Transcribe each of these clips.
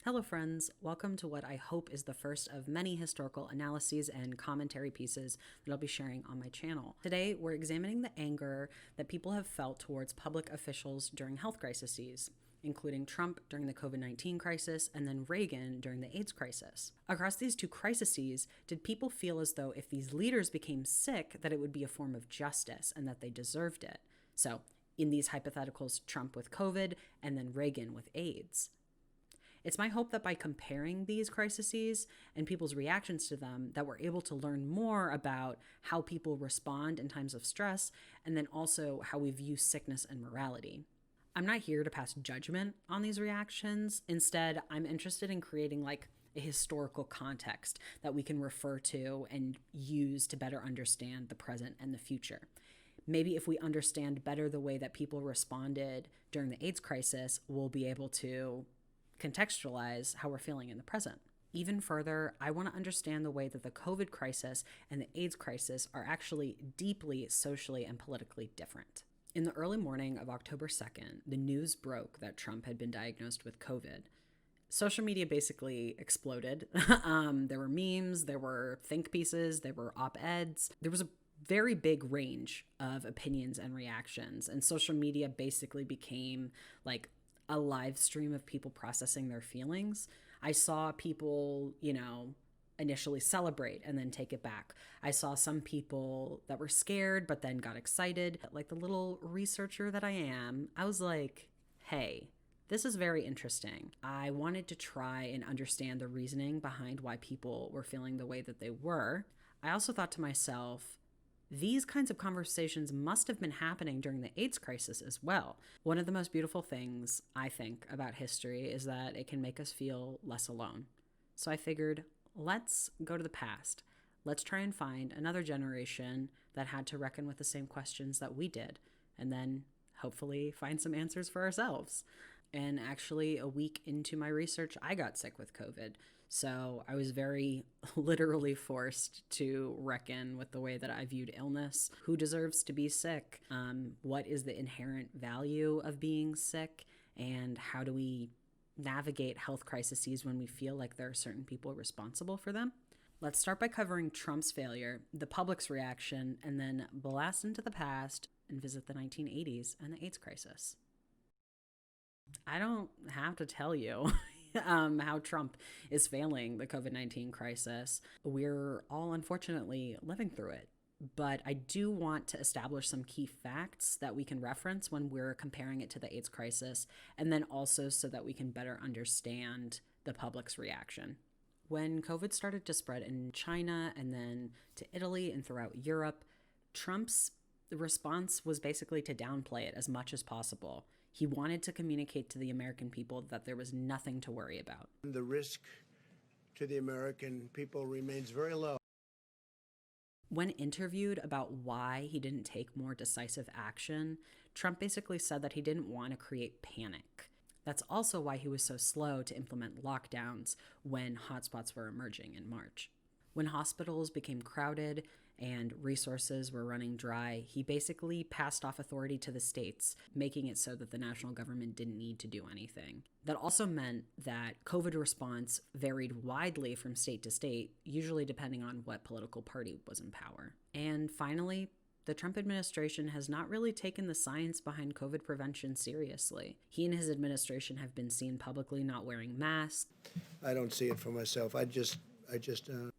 Hello, friends. Welcome to what I hope is the first of many historical analyses and commentary pieces that I'll be sharing on my channel. Today, we're examining the anger that people have felt towards public officials during health crises, including Trump during the COVID-19 crisis and then Reagan during the AIDS crisis. Across these two crises, did people feel as though if these leaders became sick, that it would be a form of justice and that they deserved it? So, in these hypotheticals, Trump with COVID and then Reagan with AIDS. It's my hope that by comparing these crises and people's reactions to them, that we're able to learn more about how people respond in times of stress, and then also how we view sickness and morality. I'm not here to pass judgment on these reactions. Instead, I'm interested in creating a historical context that we can refer to and use to better understand the present and the future. Maybe if we understand better the way that people responded during the AIDS crisis, we'll be able to contextualize how we're feeling in the present. Even further, I want to understand the way that the COVID crisis and the AIDS crisis are actually deeply socially and politically different. In the early morning of October 2nd, the news broke that Trump had been diagnosed with COVID. Social media basically exploded. There were memes, there were think pieces, there were op-eds. There was a very big range of opinions and reactions, and social media basically became like a live stream of people processing their feelings. I saw people, initially celebrate and then take it back. I saw some people that were scared but then got excited. Like the little researcher that I am, I was like, hey, this is very interesting. I wanted to try and understand the reasoning behind why people were feeling the way that they were. I also thought to myself, these kinds of conversations must have been happening during the AIDS crisis as well. One of the most beautiful things, I think, about history is that it can make us feel less alone. So I figured, let's go to the past. Let's try and find another generation that had to reckon with the same questions that we did, and then hopefully find some answers for ourselves. And actually, a week into my research, I got sick with COVID. So I was very literally forced to reckon with the way that I viewed illness. Who deserves to be sick? What is the inherent value of being sick? And how do we navigate health crises when we feel like there are certain people responsible for them? Let's start by covering Trump's failure, the public's reaction, and then blast into the past and visit the 1980s and the AIDS crisis. I don't have to tell you how Trump is failing the COVID-19 crisis. We're all unfortunately living through it. But I do want to establish some key facts that we can reference when we're comparing it to the AIDS crisis, and then also so that we can better understand the public's reaction. When COVID started to spread in China and then to Italy and throughout Europe, Trump's response was basically to downplay it as much as possible. He wanted to communicate to the American people that there was nothing to worry about. The risk to the American people remains very low. When interviewed about why he didn't take more decisive action, Trump basically said that he didn't want to create panic. That's also why he was so slow to implement lockdowns when hotspots were emerging in March. When hospitals became crowded and resources were running dry, he basically passed off authority to the states, making it so that the national government didn't need to do anything. That also meant that COVID response varied widely from state to state, usually depending on what political party was in power. And finally, the Trump administration has not really taken the science behind COVID prevention seriously. He and his administration have been seen publicly not wearing masks. I don't see it for myself.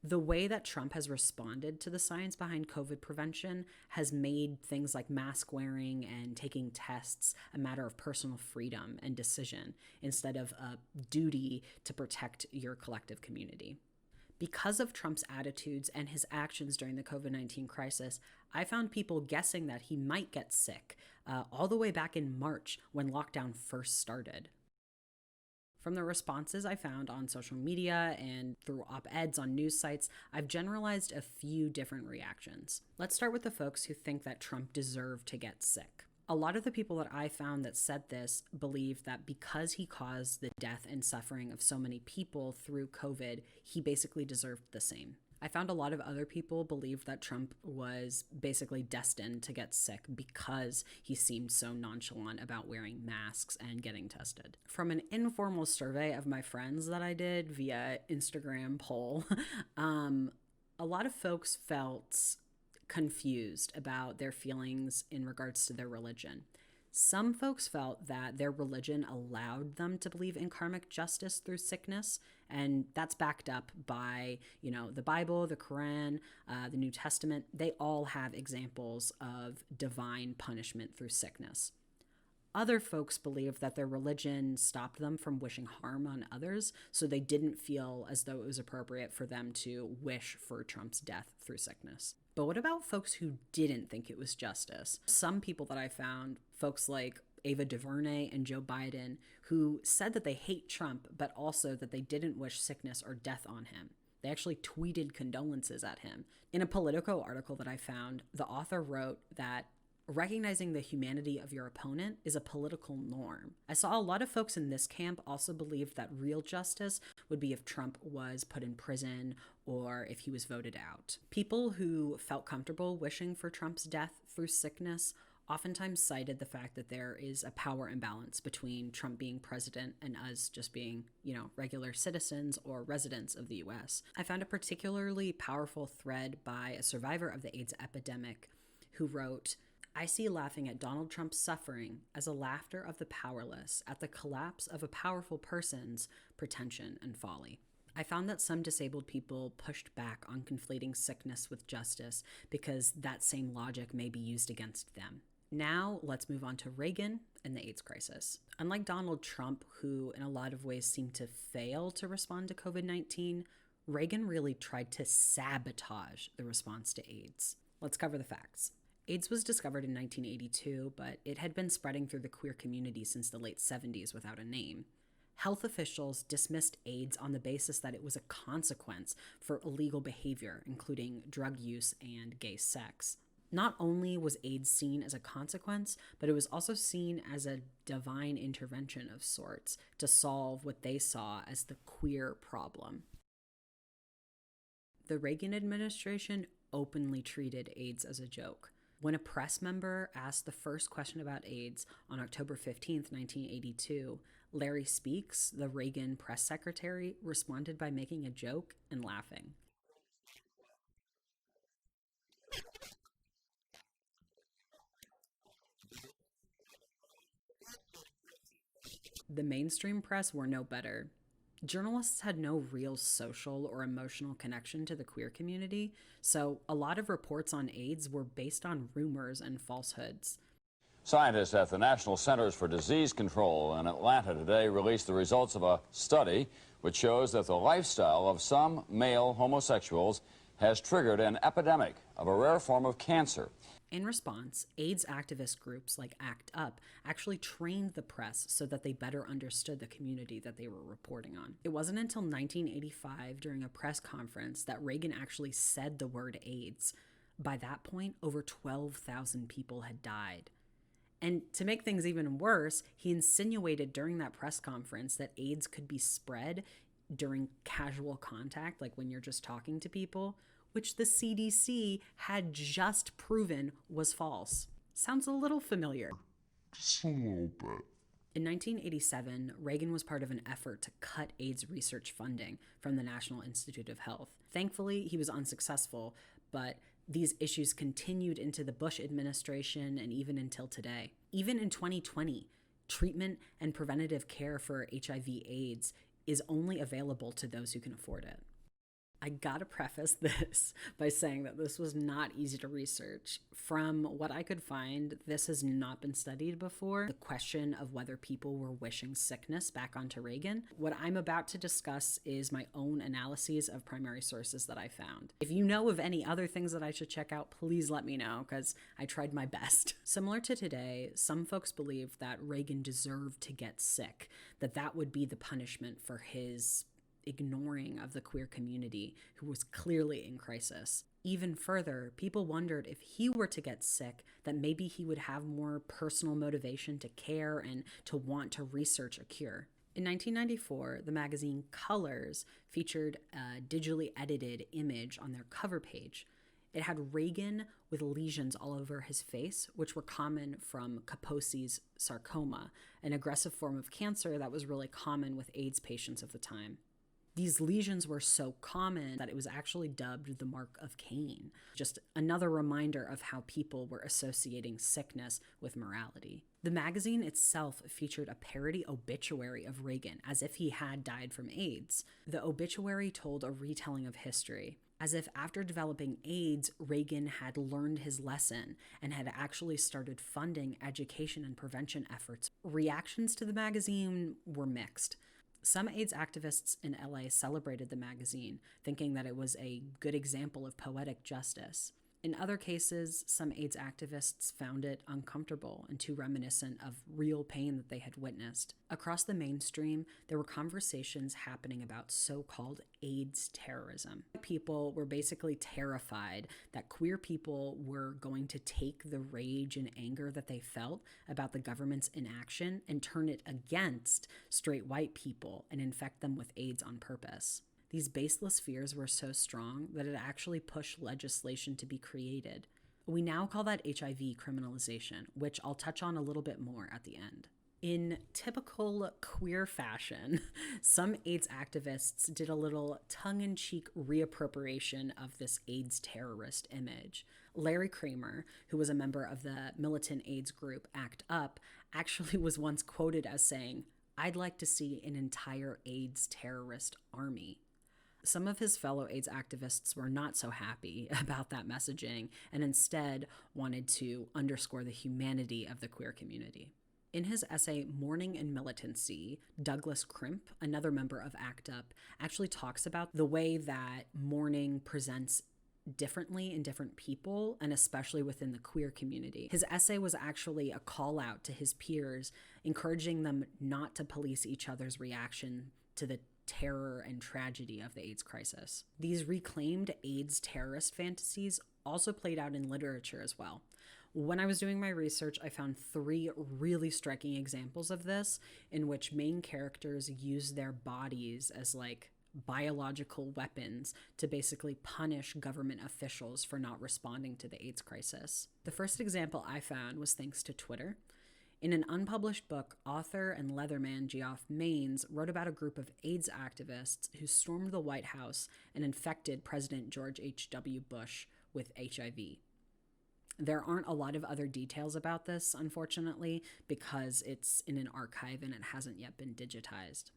The way that Trump has responded to the science behind COVID prevention has made things like mask wearing and taking tests a matter of personal freedom and decision instead of a duty to protect your collective community. Because of Trump's attitudes and his actions during the COVID-19 crisis, I found people guessing that he might get sick all the way back in March when lockdown first started. From the responses I found on social media and through op-eds on news sites, I've generalized a few different reactions. Let's start with the folks who think that Trump deserved to get sick. A lot of the people that I found that said this believe that because he caused the death and suffering of so many people through COVID, he basically deserved the same. I found a lot of other people believed that Trump was basically destined to get sick because he seemed so nonchalant about wearing masks and getting tested. From an informal survey of my friends that I did via Instagram poll, a lot of folks felt confused about their feelings in regards to their religion. Some folks felt that their religion allowed them to believe in karmic justice through sickness, and that's backed up by, the Bible, the Quran, the New Testament. They all have examples of divine punishment through sickness. Other folks believed that their religion stopped them from wishing harm on others, so they didn't feel as though it was appropriate for them to wish for Trump's death through sickness. But what about folks who didn't think it was justice? Some people that I found, folks like Ava DuVernay and Joe Biden, who said that they hate Trump, but also that they didn't wish sickness or death on him. They actually tweeted condolences at him. In a Politico article that I found, the author wrote that recognizing the humanity of your opponent is a political norm. I saw a lot of folks in this camp also believed that real justice would be if Trump was put in prison or if he was voted out. People who felt comfortable wishing for Trump's death through sickness oftentimes cited the fact that there is a power imbalance between Trump being president and us just being, regular citizens or residents of the US. I found a particularly powerful thread by a survivor of the AIDS epidemic who wrote, "I see laughing at Donald Trump's suffering as a laughter of the powerless at the collapse of a powerful person's pretension and folly." I found that some disabled people pushed back on conflating sickness with justice because that same logic may be used against them. Now, let's move on to Reagan and the AIDS crisis. Unlike Donald Trump, who in a lot of ways seemed to fail to respond to COVID-19, Reagan really tried to sabotage the response to AIDS. Let's cover the facts. AIDS was discovered in 1982, but it had been spreading through the queer community since the late 70s without a name. Health officials dismissed AIDS on the basis that it was a consequence for illegal behavior, including drug use and gay sex. Not only was AIDS seen as a consequence, but it was also seen as a divine intervention of sorts to solve what they saw as the queer problem. The Reagan administration openly treated AIDS as a joke. When a press member asked the first question about AIDS on October 15th, 1982, Larry Speakes, the Reagan press secretary, responded by making a joke and laughing. The mainstream press were no better. Journalists had no real social or emotional connection to the queer community, so a lot of reports on AIDS were based on rumors and falsehoods. Scientists at the National Centers for Disease Control in Atlanta today released the results of a study which shows that the lifestyle of some male homosexuals has triggered an epidemic of a rare form of cancer. In response, AIDS activist groups like ACT UP actually trained the press so that they better understood the community that they were reporting on. It wasn't until 1985, during a press conference, that Reagan actually said the word AIDS. By that point, over 12,000 people had died. And to make things even worse, he insinuated during that press conference that AIDS could be spread during casual contact, like when you're just talking to people, which the CDC had just proven was false. Sounds a little familiar. Just a little bit. In 1987, Reagan was part of an effort to cut AIDS research funding from the National Institute of Health. Thankfully, he was unsuccessful, but these issues continued into the Bush administration and even until today. Even in 2020, treatment and preventative care for HIV/AIDS is only available to those who can afford it. I gotta preface this by saying that this was not easy to research. From what I could find, this has not been studied before. The question of whether people were wishing sickness back onto Reagan. What I'm about to discuss is my own analyses of primary sources that I found. If you know of any other things that I should check out, please let me know, because I tried my best. Similar to today, some folks believe that Reagan deserved to get sick, that would be the punishment for his ignoring of the queer community, who was clearly in crisis. Even further, people wondered if he were to get sick, that maybe he would have more personal motivation to care and to want to research a cure. In 1994, the magazine Colors featured a digitally edited image on their cover page. It had Reagan with lesions all over his face, which were common from Kaposi's sarcoma, an aggressive form of cancer that was really common with AIDS patients of the time. These lesions were so common that it was actually dubbed the mark of Cain, just another reminder of how people were associating sickness with morality. The magazine itself featured a parody obituary of Reagan, as if he had died from AIDS. The obituary told a retelling of history, as if after developing AIDS, Reagan had learned his lesson and had actually started funding education and prevention efforts. Reactions to the magazine were mixed. Some AIDS activists in LA celebrated the magazine, thinking that it was a good example of poetic justice. In other cases, some AIDS activists found it uncomfortable and too reminiscent of real pain that they had witnessed. Across the mainstream, there were conversations happening about so-called AIDS terrorism. People were basically terrified that queer people were going to take the rage and anger that they felt about the government's inaction and turn it against straight white people and infect them with AIDS on purpose. These baseless fears were so strong that it actually pushed legislation to be created. We now call that HIV criminalization, which I'll touch on a little bit more at the end. In typical queer fashion, some AIDS activists did a little tongue-in-cheek reappropriation of this AIDS terrorist image. Larry Kramer, who was a member of the militant AIDS group ACT UP, actually was once quoted as saying, "I'd like to see an entire AIDS terrorist army." Some of his fellow AIDS activists were not so happy about that messaging and instead wanted to underscore the humanity of the queer community. In his essay, Mourning and Militancy, Douglas Crimp, another member of ACT UP, actually talks about the way that mourning presents differently in different people, and especially within the queer community. His essay was actually a call out to his peers, encouraging them not to police each other's reaction to the terror and tragedy of the AIDS crisis. These reclaimed AIDS terrorist fantasies also played out in literature as well. When I was doing my research, I found 3 really striking examples of this in which main characters use their bodies as like biological weapons to basically punish government officials for not responding to the AIDS crisis. The first example I found was thanks to Twitter. In an unpublished book, author and leatherman Geoff Maines wrote about a group of AIDS activists who stormed the White House and infected President George H.W. Bush with HIV. There aren't a lot of other details about this, unfortunately, because it's in an archive and it hasn't yet been digitized.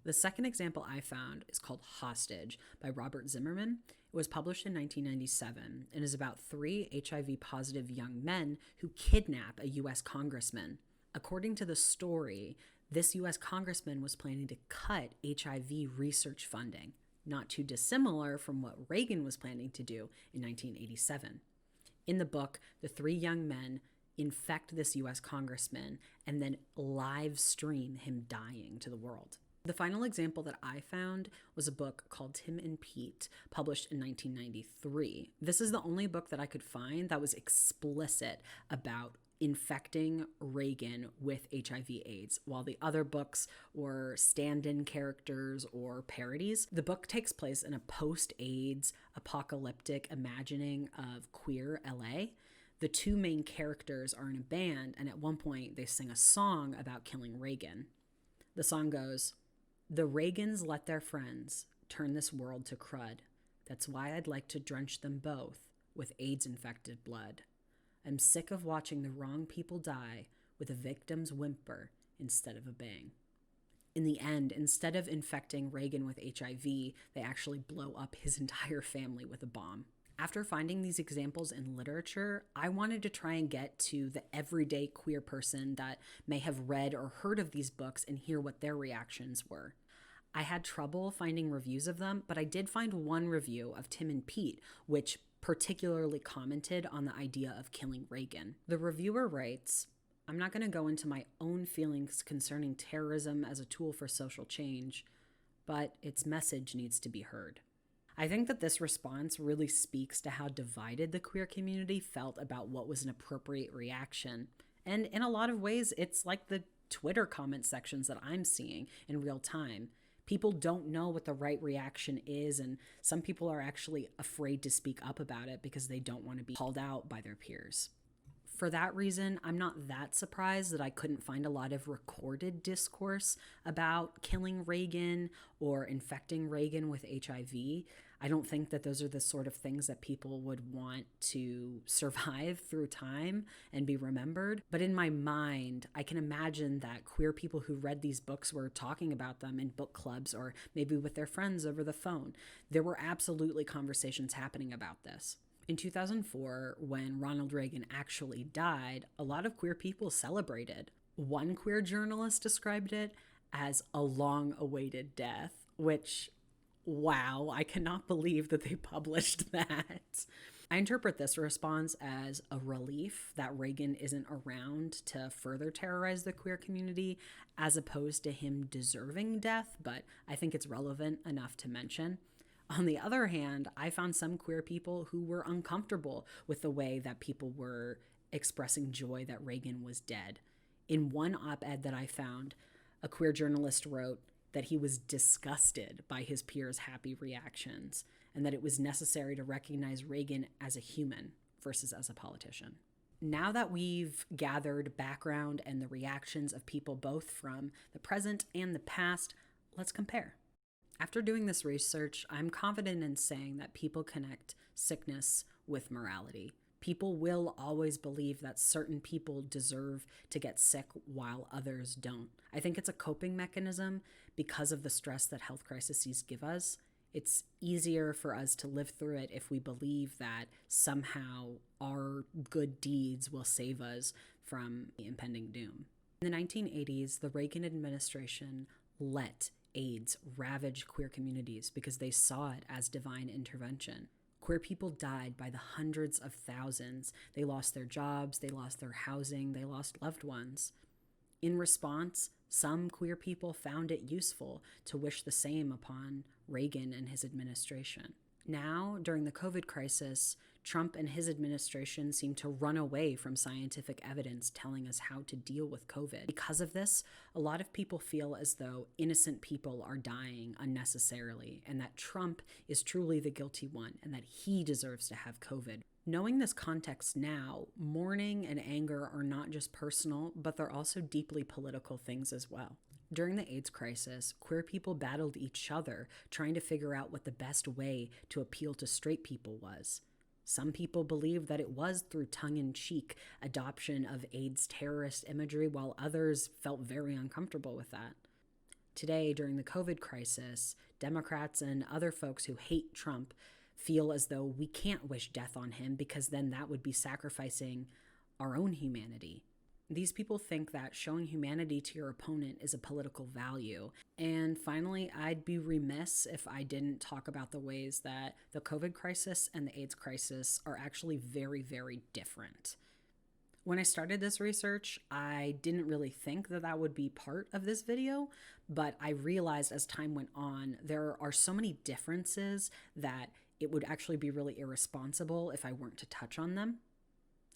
The second example I found is called Hostage by Robert Zimmerman. It was published in 1997 and is about 3 HIV-positive young men who kidnap a U.S. congressman. According to the story, this U.S. congressman was planning to cut HIV research funding, not too dissimilar from what Reagan was planning to do in 1987. In the book, the 3 young men infect this U.S. congressman and then live stream him dying to the world. The final example that I found was a book called Tim and Pete, published in 1993. This is the only book that I could find that was explicit about infecting Reagan with HIV/AIDS, while the other books were stand-in characters or parodies. The book takes place in a post-AIDS apocalyptic imagining of queer LA. The 2 main characters are in a band, and at one point they sing a song about killing Reagan. The song goes, "The Reagans let their friends turn this world to crud. That's why I'd like to drench them both with AIDS-infected blood. I'm sick of watching the wrong people die with a victim's whimper instead of a bang." In the end, instead of infecting Reagan with HIV, they actually blow up his entire family with a bomb. After finding these examples in literature, I wanted to try and get to the everyday queer person that may have read or heard of these books and hear what their reactions were. I had trouble finding reviews of them, but I did find one review of Tim and Pete, which particularly commented on the idea of killing Reagan. The reviewer writes, "I'm not going to go into my own feelings concerning terrorism as a tool for social change, but its message needs to be heard." I think that this response really speaks to how divided the queer community felt about what was an appropriate reaction. And in a lot of ways, it's like the Twitter comment sections that I'm seeing in real time. People don't know what the right reaction is, and some people are actually afraid to speak up about it because they don't want to be called out by their peers. For that reason, I'm not that surprised that I couldn't find a lot of recorded discourse about killing Reagan or infecting Reagan with HIV. I don't think that those are the sort of things that people would want to survive through time and be remembered. But in my mind, I can imagine that queer people who read these books were talking about them in book clubs or maybe with their friends over the phone. There were absolutely conversations happening about this. In 2004, when Ronald Reagan actually died, a lot of queer people celebrated. One queer journalist described it as a long-awaited death, which, wow, I cannot believe that they published that. I interpret this response as a relief that Reagan isn't around to further terrorize the queer community, as opposed to him deserving death, but I think it's relevant enough to mention. On the other hand, I found some queer people who were uncomfortable with the way that people were expressing joy that Reagan was dead. In one op-ed that I found, a queer journalist wrote that he was disgusted by his peers' happy reactions and that it was necessary to recognize Reagan as a human versus as a politician. Now that we've gathered background and the reactions of people both from the present and the past, let's compare. After doing this research, I'm confident in saying that people connect sickness with morality. People will always believe that certain people deserve to get sick while others don't. I think it's a coping mechanism because of the stress that health crises give us. It's easier for us to live through it if we believe that somehow our good deeds will save us from the impending doom. In the 1980s, the Reagan administration let AIDS ravaged queer communities because they saw it as divine intervention. Queer people died by the hundreds of thousands. They lost their jobs, they lost their housing, they lost loved ones. In response, some queer people found it useful to wish the same upon Reagan and his administration. Now, during the COVID crisis, Trump and his administration seem to run away from scientific evidence telling us how to deal with COVID. Because of this, a lot of people feel as though innocent people are dying unnecessarily and that Trump is truly the guilty one and that he deserves to have COVID. Knowing this context now, mourning and anger are not just personal, but they're also deeply political things as well. During the AIDS crisis, queer people battled each other, trying to figure out what the best way to appeal to straight people was. Some people believed that it was through tongue-in-cheek adoption of AIDS terrorist imagery, while others felt very uncomfortable with that. Today, during the COVID crisis, Democrats and other folks who hate Trump feel as though we can't wish death on him because then that would be sacrificing our own humanity. These people think that showing humanity to your opponent is a political value. And finally, I'd be remiss if I didn't talk about the ways that the COVID crisis and the AIDS crisis are actually very, very different. When I started this research, I didn't really think that that would be part of this video, but I realized as time went on, there are so many differences that it would actually be really irresponsible if I weren't to touch on them.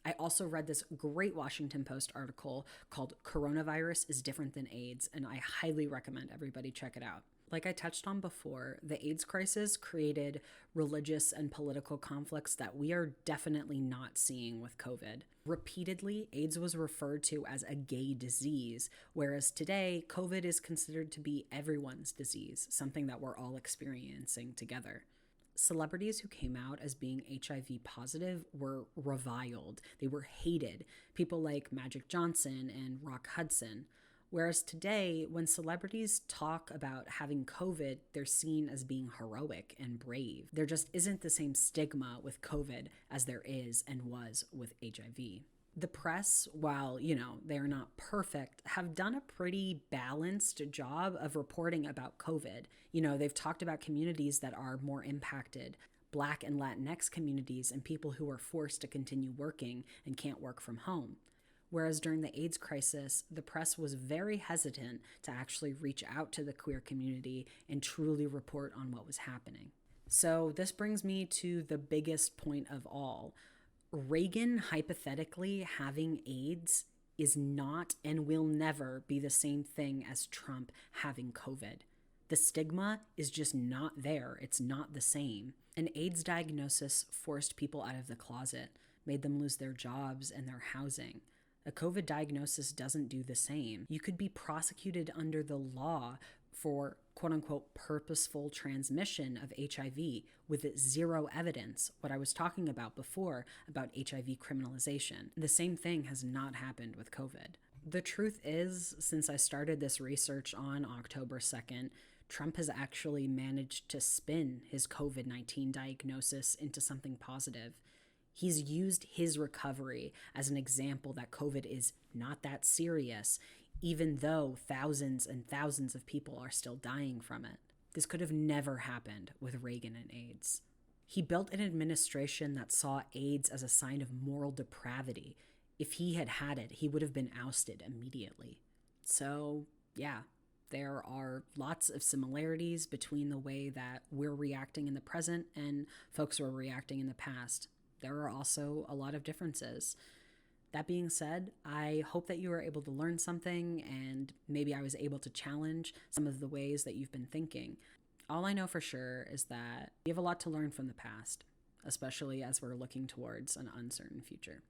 I also read this great Washington Post article called "Coronavirus is Different Than AIDS," and I highly recommend everybody check it out. Like I touched on before, the AIDS crisis created religious and political conflicts that we are definitely not seeing with COVID. Repeatedly, AIDS was referred to as a gay disease, whereas today, COVID is considered to be everyone's disease, something that we're all experiencing together. Celebrities who came out as being HIV positive were reviled. They were hated. People like Magic Johnson and Rock Hudson. Whereas today, when celebrities talk about having COVID, they're seen as being heroic and brave. There just isn't the same stigma with COVID as there is and was with HIV. The press, while, they are not perfect, have done a pretty balanced job of reporting about COVID. They've talked about communities that are more impacted, Black and Latinx communities, and people who are forced to continue working and can't work from home. Whereas during the AIDS crisis, the press was very hesitant to actually reach out to the queer community and truly report on what was happening. So this brings me to the biggest point of all. Reagan hypothetically having AIDS is not and will never be the same thing as Trump having COVID. The stigma is just not there. It's not the same. An AIDS diagnosis forced people out of the closet, made them lose their jobs and their housing. A COVID diagnosis doesn't do the same. You could be prosecuted under the law for quote unquote purposeful transmission of HIV with zero evidence, what I was talking about before about HIV criminalization. The same thing has not happened with COVID. The truth is, since I started this research on October 2nd, Trump has actually managed to spin his COVID-19 diagnosis into something positive. He's used his recovery as an example that COVID is not that serious, even though thousands and thousands of people are still dying from it. This could have never happened with Reagan and AIDS. He built an administration that saw AIDS as a sign of moral depravity. If he had had it, he would have been ousted immediately. So, yeah, there are lots of similarities between the way that we're reacting in the present and folks were reacting in the past. There are also a lot of differences. That being said, I hope that you were able to learn something and maybe I was able to challenge some of the ways that you've been thinking. All I know for sure is that we have a lot to learn from the past, especially as we're looking towards an uncertain future.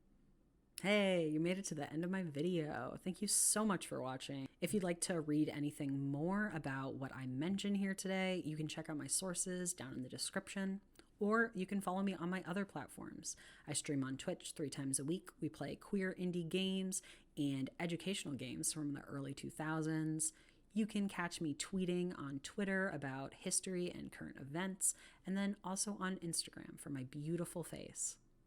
Hey, you made it to the end of my video. Thank you so much for watching. If you'd like to read anything more about what I mentioned here today, you can check out my sources down in the description. Or you can follow me on my other platforms. I stream on Twitch 3 times a week. We play queer indie games and educational games from the early 2000s. You can catch me tweeting on Twitter about history and current events, and then also on Instagram for my beautiful face.